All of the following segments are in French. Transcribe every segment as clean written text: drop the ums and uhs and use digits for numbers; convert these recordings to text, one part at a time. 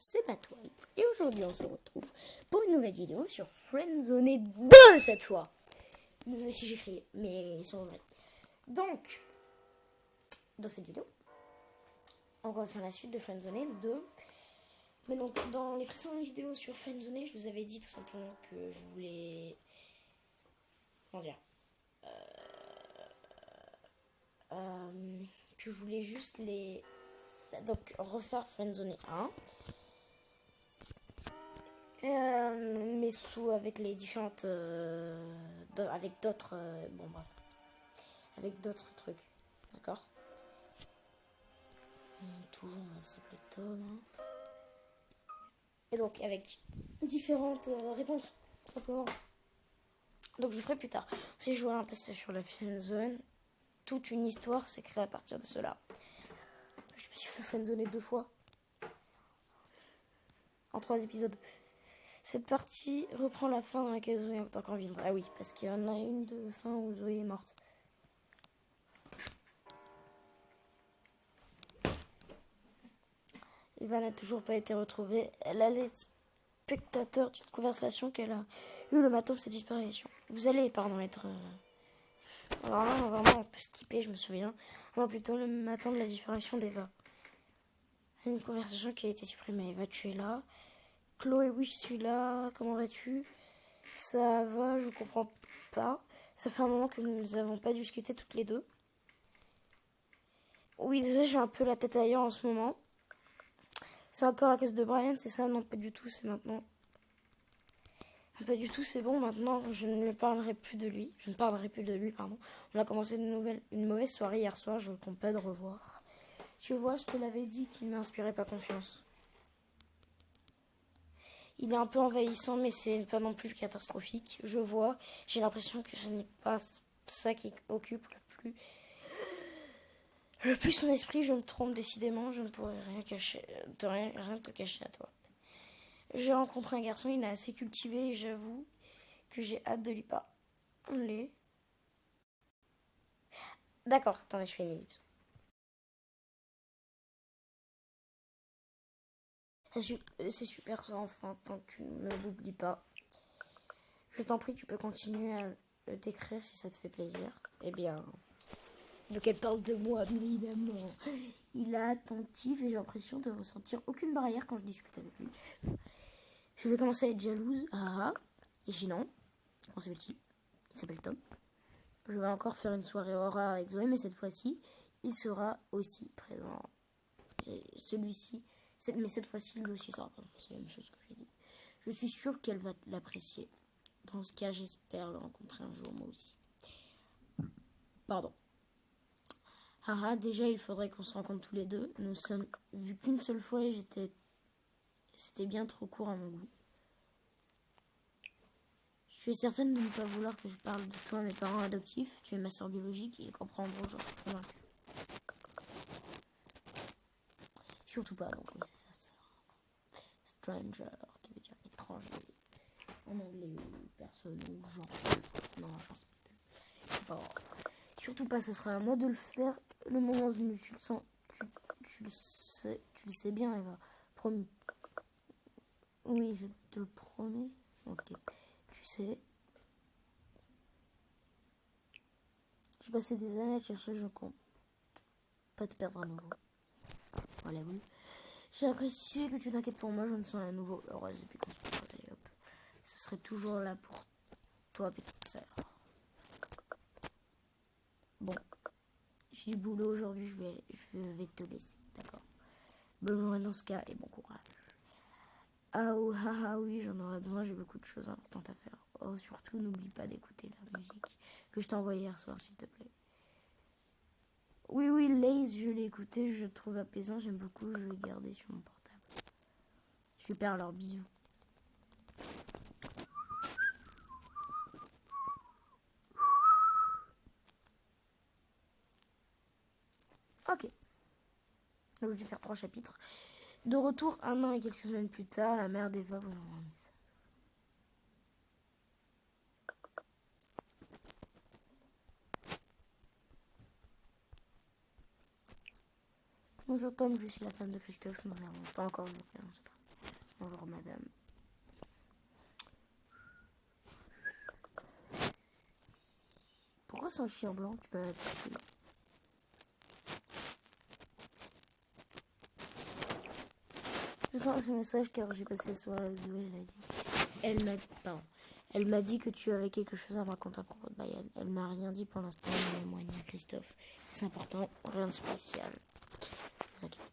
c'est Batwhite et aujourd'hui on se retrouve pour une nouvelle vidéo sur Friendzone 2 cette fois. Désolé si j'ai crié, mais ils sont vrais. Donc, dans cette vidéo, on va faire la suite de Friendzone 2. Mais donc, dans les précédentes vidéos sur Friendzone, je vous avais dit tout simplement que je voulais... Comment dire que je voulais juste les... Donc, refaire Friendzone 1. Mais avec les différentes avec d'autres bon bref, avec d'autres trucs, d'accord. Toujours elle s'appelait Tom, hein. Et donc avec différentes réponses simplement. Donc je ferai plus tard. Si je jouais un test sur la Friendzone, toute une histoire s'est créée à partir de cela. Je me suis fait Friendzone 2 fois en 3 épisodes. Cette partie reprend la fin dans laquelle Zoé est encore vivante. Ah oui, parce qu'il y en a une de fin où Zoé est morte. Eva n'a toujours pas été retrouvée. Elle a les spectateurs d'une conversation qu'elle a eue le matin de sa disparition. Vous allez, pardon, être... Alors là, vraiment, on peut skipper, je me souviens. Non, plutôt le matin de la disparition d'Eva. C'est une conversation qui a été supprimée. Eva, tu es là. Chloé, oui, je suis là. Comment vas-tu? Ça va, je comprends pas. Ça fait un moment que nous n'avons pas discuté toutes les deux. Oui, désolé, j'ai un peu la tête ailleurs en ce moment. C'est encore à cause de Brian, c'est ça? Non, pas du tout, c'est maintenant. Non, pas du tout, c'est bon, maintenant, je ne parlerai plus de lui. Je ne parlerai plus de lui, pardon. On a commencé une mauvaise soirée hier soir, je ne compte pas de revoir. Tu vois, je te l'avais dit qu'il ne m'inspirait pas confiance. Il est un peu envahissant, mais c'est pas non plus catastrophique. Je vois, j'ai l'impression que ce n'est pas ça qui occupe le plus son esprit. Je me trompe décidément, je ne pourrais rien te cacher à toi. J'ai rencontré un garçon, il est assez cultivé et j'avoue que j'ai hâte de lui parler. D'accord, attendez, je fais une ellipse. C'est super ça, enfin, tant que tu ne m'oublies pas. Je t'en prie, tu peux continuer à le décrire si ça te fait plaisir. Eh bien, donc elle parle de moi, bien évidemment. Il est attentif et j'ai l'impression de ressentir aucune barrière quand je discute avec lui. Je vais commencer à être jalouse. Ah, et sinon, comment s'appelle-t-il? Il s'appelle Tom. Je vais encore faire une soirée horreur avec Zoé, mais cette fois-ci, il sera aussi présent. Celui-ci, mais cette fois-ci, lui aussi sera présent. C'est la même chose que j'ai dit. Je suis sûre qu'elle va l'apprécier. Dans ce cas, j'espère le rencontrer un jour, moi aussi. Pardon. Ah, déjà, il faudrait qu'on se rencontre tous les deux. Nous sommes vus qu'une seule fois et c'était bien trop court à mon goût. Je suis certaine de ne pas vouloir que je parle de toi à mes parents adoptifs. Tu es ma sœur biologique et ils comprendront, j'en suis convaincue. Surtout pas, donc oui, c'est sa sœur. Stranger, qui veut dire étranger. En anglais, ou personne, ou genre. Non, j'en sais plus. Bon. Surtout pas, ce sera à moi de le faire le moment venu. Tu le sens, tu le sais bien, Eva. Promis. Oui, je te le promets. Ok. Tu sais, j'ai passé des années à chercher, je compte pas te perdre à nouveau. Voilà, oui. J'ai apprécié que tu t'inquiètes pour moi, je me sens à nouveau heureuse depuis qu'on se parle. Allez, hop. Ce serait toujours là pour toi, petite sœur. Bon, j'ai du boulot aujourd'hui, je vais te laisser, d'accord? Bonne journée dans ce cas et bon courage. Ah, oh, ah, oui, j'en aurais besoin, j'ai beaucoup de choses importantes à faire. Oh, surtout, n'oublie pas d'écouter la musique que je t'ai envoyée hier soir, s'il te plaît. Oui, Laze, je l'ai écouté, je le trouve apaisant, j'aime beaucoup, je l'ai gardé sur mon portable. Super, alors bisous. Ok. Donc je vais faire 3 chapitres. De retour, 1 an et quelques semaines plus tard, la mère d'Eva vous envoie un message. Bonjour Tom, je suis la femme de Christophe, nous n'avons pas encore vu, on se parle. Bonjour madame. Pourquoi c'est un chien blanc? Tu peux l'appeler. Je prends ce message car j'ai passé la soirée avec Zoé, elle a dit. Elle m'a dit que tu avais quelque chose à me raconter à propos de Bayern. Elle m'a rien dit pour l'instant, ni moi ni à Christophe. C'est important, rien de spécial. Vous inquiétez.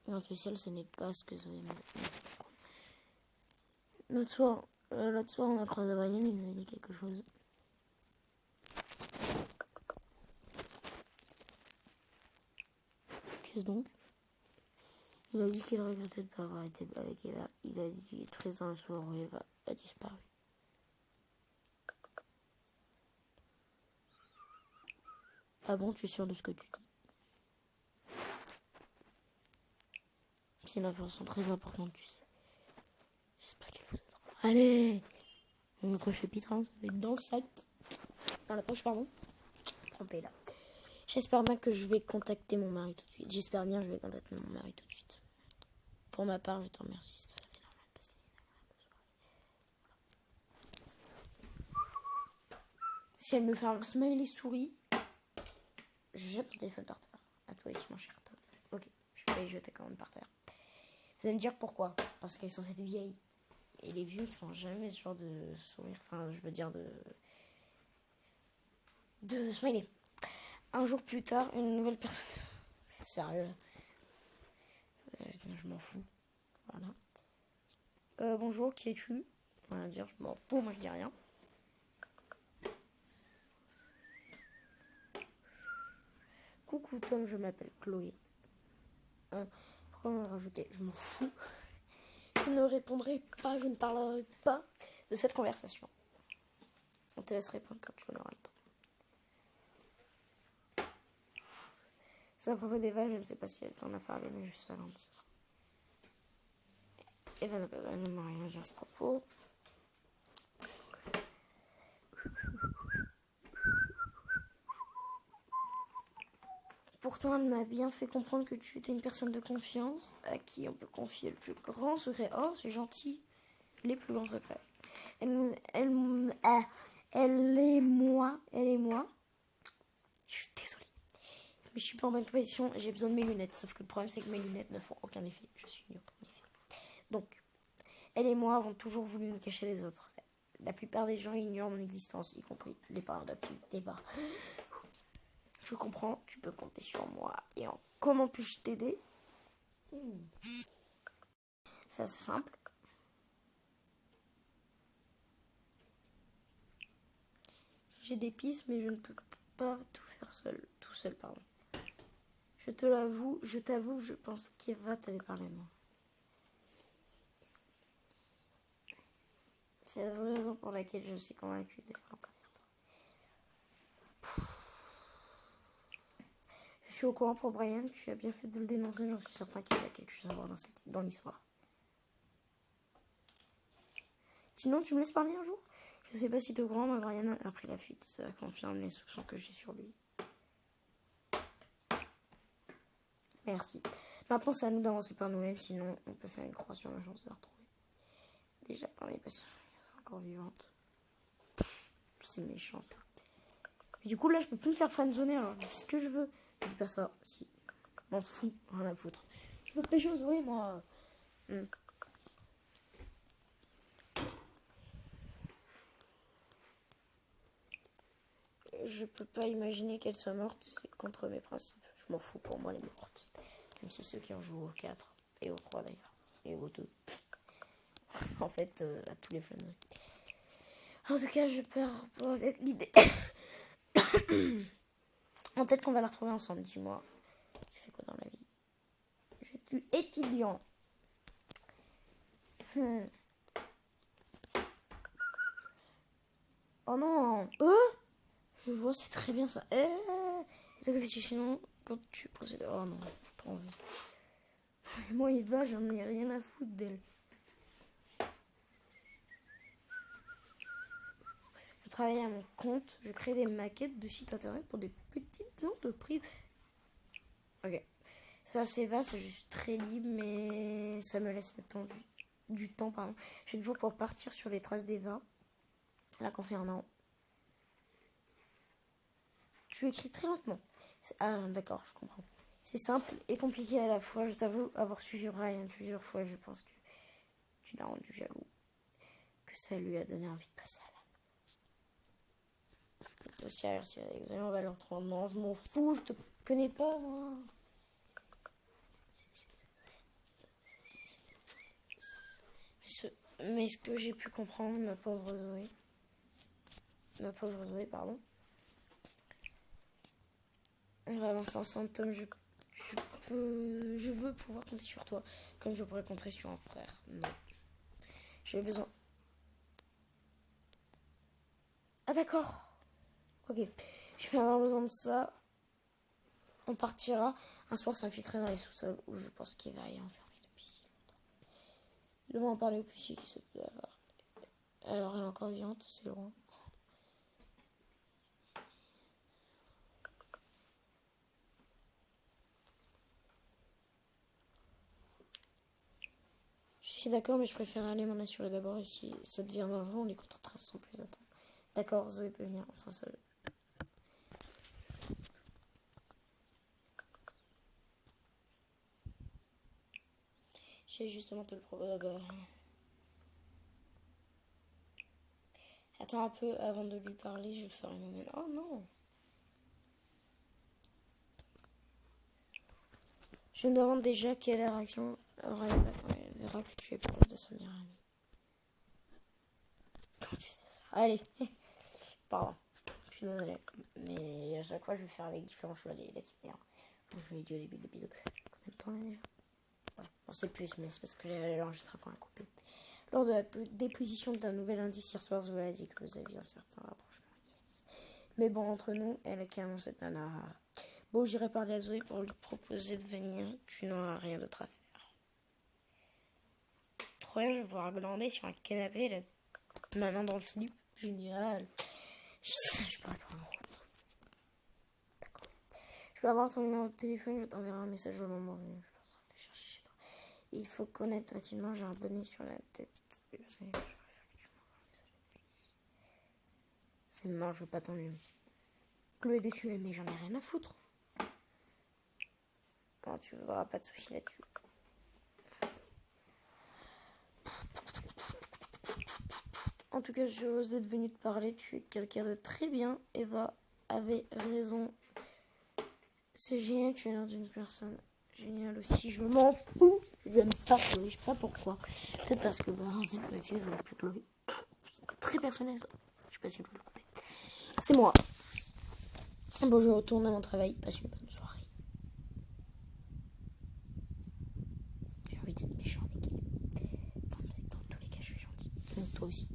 Rien de spécial, ce n'est pas ce que Zoé m'a dit. L'autre soir, on a croisé Bayern, il nous a dit quelque chose. Qu'est-ce donc? Il a dit qu'il regrettait de ne pas avoir été avec Eva. Il a dit qu'il est présent le soir où Eva a disparu. Ah bon, tu es sûr de ce que tu dis? C'est une information très importante, tu sais. J'espère qu'elle vous aidera. Allez! Notre chapitre, hein, ça va être dans le sac. Dans la poche, pardon. Trompé là. J'espère bien que je vais contacter mon mari tout de suite. J'espère bien que je vais contacter mon mari tout de suite. Pour ma part, je te remercie. C'est tout à fait normal de passer une soirée. Si elle me fait un smiley souris, je jette mon téléphone par terre. À toi ici, mon cher Tom. Ok, je vais les jeter quand même par terre. Vous allez me dire pourquoi? Parce qu'elles sont cette vieille. Et les vieux ne font jamais ce genre de sourire. Enfin, je veux dire de smiley. Un jour plus tard, une nouvelle personne. Sérieux. Je m'en fous. Voilà. Bonjour, qui es-tu? On va dire, je m'en fous, moi je dis rien. Coucou Tom, je m'appelle Chloé. Pourquoi me rajouter? Je m'en fous. Je ne répondrai pas, je ne parlerai pas de cette conversation. On te laisse répondre quand tu en auras le temps. C'est à propos d'Eva, je ne sais pas si elle t'en a parlé, mais je sais ralentir. Eva n'a rien à dire à ce propos. Pourtant, elle m'a bien fait comprendre que tu étais une personne de confiance à qui on peut confier le plus grand secret. Oh, c'est gentil. Les plus grands secrets. Elle est moi. Je suis désolée. Mais je suis pas en bonne position. J'ai besoin de mes lunettes. Sauf que le problème, c'est que mes lunettes ne font aucun effet. Je suis nulle. Donc, elle et moi avons toujours voulu nous cacher les autres. La plupart des gens ignorent mon existence, y compris les parents adoptifs d'Eva. Je comprends, tu peux compter sur moi. Et comment puis-je t'aider? C'est assez simple. J'ai des pistes, mais je ne peux pas tout faire tout seul, pardon. Je t'avoue, je pense qu'Eva t'avait parlé de moi. C'est la vraie raison pour laquelle je suis convaincue d'être un peu. Je suis au courant pour Brian, tu as bien fait de le dénoncer, j'en suis certain qu'il y a quelque chose à voir dans l'histoire. Sinon, tu me laisses parler un jour? Je sais pas si t'es au courant, mais Brian a pris la fuite, ça confirme les soupçons que j'ai sur lui. Merci. Maintenant, c'est à nous d'avancer par nous-mêmes, sinon on peut faire une croix sur la chance de la retrouver. Déjà, quand les personnes sont encore vivantes. C'est méchant, ça. Mais du coup, là, je peux plus me faire friendzoner, alors c'est ce que je veux. Je dis pas ça, si. M'en fous, rien à foutre. Je veux pécho Zoé, moi. Je peux pas imaginer qu'elle soit morte, c'est contre mes principes. Je m'en fous, pour moi, elle est morte. Même si ceux qui en jouent au 4, et au 3 d'ailleurs, et au 2. En fait, à tous les flânneries. En tout cas, je pars avec l'idée. Peut-être qu'on va la retrouver ensemble, dis-moi. Tu fais quoi dans la vie? Je suis étudiant. Oh non. Je vois, c'est très bien ça. C'est que fais-tu sinon quand tu procèdes? Oh non, je pas envie. Moi, Eva, j'en ai rien à foutre d'elle. Je travaille à mon compte. Je crée des maquettes de sites internet pour des petites entreprises. Ok. C'est assez vaste, c'est juste très libre, mais ça me laisse le temps du temps, pardon. Chaque jour pour partir sur les traces d'Eva. Là, concernant. Tu écris très lentement. Ah, d'accord, je comprends. C'est simple et compliqué à la fois. Je t'avoue avoir suivi Ryan plusieurs fois. Je pense que tu l'as rendu jaloux. Que ça lui a donné envie de passer à l'acte. Aussi à reçu l'examen valeur 3. Non, je m'en fous, je te connais pas, moi. Mais ce que j'ai pu comprendre, ma pauvre Zoé, pardon. On va avancer ensemble, Tom. Je veux pouvoir compter sur toi, comme je pourrais compter sur un frère. Non. J'ai besoin. Ah, d'accord. Ok. Je vais avoir besoin de ça. On partira un soir s'infiltrer dans les sous-sols où je pense qu'Eva est enfermée depuis longtemps. Il devrait en parler au policier qui se peut avoir. Alors elle est encore vivante, c'est loin. Je suis d'accord, mais je préfère aller m'en assurer d'abord et si ça devient dangereux, on les contactera sans plus attendre. D'accord, Zoé peut venir, on sera seul. J'ai justement te le proposer. Attends un peu avant de lui parler, je le ferai moi-même. Oh non! Je me demande déjà quelle réaction aura Eva quand elle verra que tu es proche de sa meilleure amie. Comment tu sais ça? Allez, pardon, je suis désolée. Mais à chaque fois, je vais faire avec différents choix les semaines. Je l'ai dit au début de l'épisode. Combien de temps là déjà? On sait plus, mais c'est parce que l'enregistrement a coupé. Lors de la déposition d'un nouvel indice hier soir, Zoé a dit que vous aviez un certain rapprochement. Yes. Mais bon, entre nous, elle a carrément cette nana. Bon, j'irai parler à Zoé pour lui proposer de venir. Tu n'auras rien d'autre à faire. Trop bien, je vais pouvoir glander sur un canapé, là, ma main dans le slip. Génial. Je parle pas un gros. D'accord. Je peux avoir ton numéro de téléphone, je t'enverrai un message au moment venu. Je pense que te chercher chez toi. Il faut connaître facilement, j'ai un bonnet sur la tête. C'est mort, je veux pas t'ennuyer. Chloé est déçue, mais j'en ai rien à foutre. Quand tu verras, pas de soucis là-dessus. En tout cas, je suis heureuse d'être venue te parler. Tu es quelqu'un de très bien. Eva avait raison. C'est génial, tu es l'air d'une personne géniale aussi. Je m'en fous. Je n'aime pas Chloé, je sais pas pourquoi. Peut-être parce que, en fait, ma fille, je veux plus Chloé. C'est très personnel, ça. Je sais pas si je peux le couper. C'est moi. Bon, je retourne à mon travail. Passe une bonne soirée. J'ai envie d'être méchant avec elle. Comme c'est dans tous les cas, je suis gentil. Donc toi aussi.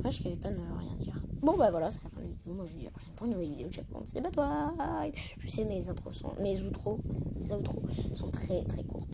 Ouais, je savais pas ne rien dire. Bon, bah voilà, c'est la fin de la vidéo. Moi, je vous dis à la prochaine pour une nouvelle vidéo. Jack Bond, c'est bye bye. Je sais, mes outros sont très très courts.